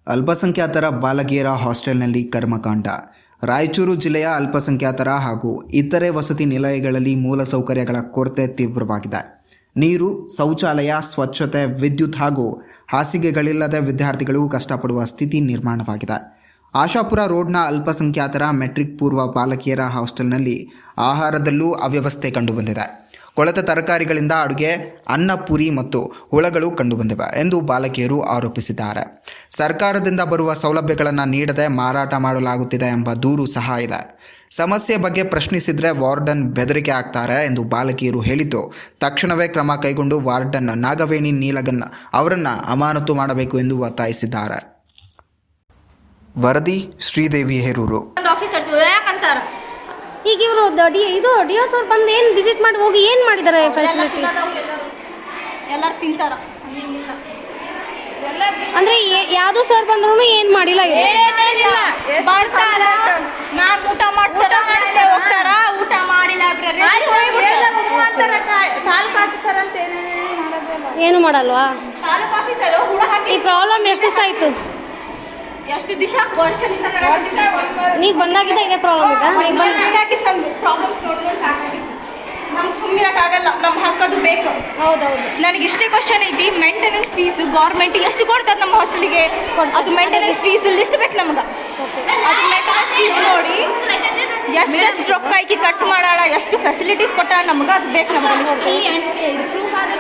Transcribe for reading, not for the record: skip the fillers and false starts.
ಅಲ್ಪಸಂಖ್ಯಾತರ ಬಾಲಕಿಯರ ಹಾಸ್ಟೆಲ್ನಲ್ಲಿ ಕರ್ಮಕಾಂಡ. ರಾಯಚೂರು ಜಿಲ್ಲೆಯ ಅಲ್ಪಸಂಖ್ಯಾತರ ಹಾಗೂ ಇತರೆ ವಸತಿ ನಿಲಯಗಳಲ್ಲಿ ಮೂಲಸೌಕರ್ಯಗಳ ಕೊರತೆ ತೀವ್ರವಾಗಿದೆ. ನೀರು, ಶೌಚಾಲಯ, ಸ್ವಚ್ಛತೆ, ವಿದ್ಯುತ್ ಹಾಗೂ ಹಾಸಿಗೆಗಳಿಲ್ಲದೆ ವಿದ್ಯಾರ್ಥಿಗಳು ಕಷ್ಟಪಡುವ ಸ್ಥಿತಿ ನಿರ್ಮಾಣವಾಗಿದೆ. ಆಶಾಪುರ ರೋಡ್ನ ಅಲ್ಪಸಂಖ್ಯಾತರ ಮೆಟ್ರಿಕ್ ಪೂರ್ವ ಬಾಲಕಿಯರ ಹಾಸ್ಟೆಲ್ನಲ್ಲಿ ಆಹಾರದಲ್ಲೂ ಅವ್ಯವಸ್ಥೆ ಕಂಡುಬಂದಿದೆ. ಕೊಳೆತ ತರಕಾರಿಗಳಿಂದ ಅಡುಗೆ, ಅನ್ನ, ಪುರಿ ಮತ್ತು ಹುಳಗಳು ಕಂಡುಬಂದಿವೆ ಎಂದು ಬಾಲಕಿಯರು ಆರೋಪಿಸಿದ್ದಾರೆ. ಸರ್ಕಾರದಿಂದ ಬರುವ ಸೌಲಭ್ಯಗಳನ್ನು ನೀಡದೆ ಮಾರಾಟ ಮಾಡಲಾಗುತ್ತಿದೆ ಎಂಬ ದೂರು ಸಹ ಇದೆ. ಸಮಸ್ಯೆ ಬಗ್ಗೆ ಪ್ರಶ್ನಿಸಿದರೆ ವಾರ್ಡನ್ ಬೆದರಿಕೆ ಹಾಕ್ತಾರೆ ಎಂದು ಬಾಲಕಿಯರು ಹೇಳಿದ್ದು, ತಕ್ಷಣವೇ ಕ್ರಮ ಕೈಗೊಂಡು ವಾರ್ಡನ್ ನಾಗವೇಣಿ ನೀಲಗನ್ ಅವರನ್ನು ಅಮಾನತು ಮಾಡಬೇಕು ಎಂದು ಒತ್ತಾಯಿಸಿದ್ದಾರೆ. ವರದಿ ಶ್ರೀದೇವಿ ಹೇರೂರು. ಈಗ ಇವರು ಡಿಒ ಸರ್ ಬಂದು ಏನು ವಿಸಿಟ್ ಮಾಡಿ ಹೋಗಿ ಏನು ಮಾಡಿದ್ದಾರೆ? ಫೆಸಿಲಿಟಿ ಎಲ್ಲರೂ ತಿಂತಾರ ಅಂದರೆ ಯಾವುದೋ ಸರ್ ಬಂದ್ರೂ ಏನು ಮಾಡಿಲ್ಲ. ಬರ್ತಾರ, ಮ್ಯಾಮ್ ಊಟ ಮಾಡ್ತಾರ, ಹೋಗ್ತಾರ, ಊಟ ಮಾಡಿ ಲೈಬ್ರರಿ ತಾಲೂಕು ಆಫೀಸರ್ ಅಂತ ಏನು ಮಾಡಲ್ವಾ? ತಾಲೂಕು ಆಫೀಸರ್ ಹುಳ ಹಾಕಿ. ಈ ಪ್ರಾಬ್ಲಮ್ ಎಷ್ಟು ದಿವಸ ಆಯಿತು? ಎಷ್ಟು ದಿವಸ? ನೀವು ಬಂದಾಗಿದ್ದ ಇದೇ ಪ್ರಾಬ್ಲಮ್ ಈಗ? ಪ್ರಾಬ್ಲಮ್ಸ್ ನೋಡಿದ್ರೆ ಸಾಕಾಗಿತ್ತು. ನಮ್ಗೆ ಸುಮ್ಮನಿರೋಕ್ಕಾಗಲ್ಲ, ನಮ್ಮ ಹಕ್ಕದು ಬೇಕು. ಹೌದೌದು. ನನಗೆ ಇಷ್ಟೇ ಕ್ವಶನ್ ಐತಿ, ಮೇಂಟೆನೆನ್ಸ್ ಫೀಸ್ ಗೌರ್ಮೆಂಟ್ ಎಷ್ಟು ಕೊಡ್ತಾರೆ ನಮ್ಮ ಹಾಸ್ಟೆಲಿಗೆ? ಅದು ಮೇಂಟೆನೆನ್ಸ್ ಫೀಸ್ ಲಿಸ್ಟ್ ಬೇಕು ನಮ್ಗೆ. ಅದು ಮೇಂಟೆನೆನ್ಸ್ ಫೀಸ್ ನೋಡಿ ಎಷ್ಟು ರೊಕ್ಕ ಐಕಿ ಖರ್ಚು ಮಾಡಾಳ, ಎಷ್ಟು ಫೆಸಿಲಿಟೀಸ್ ಕೊಟ್ಟಾಳ ನಮ್ಗೆ, ಅದು ಬೇಕು ನಮ್ಗೆ. ಪ್ರೂಫ್ ಆದ್ರೆ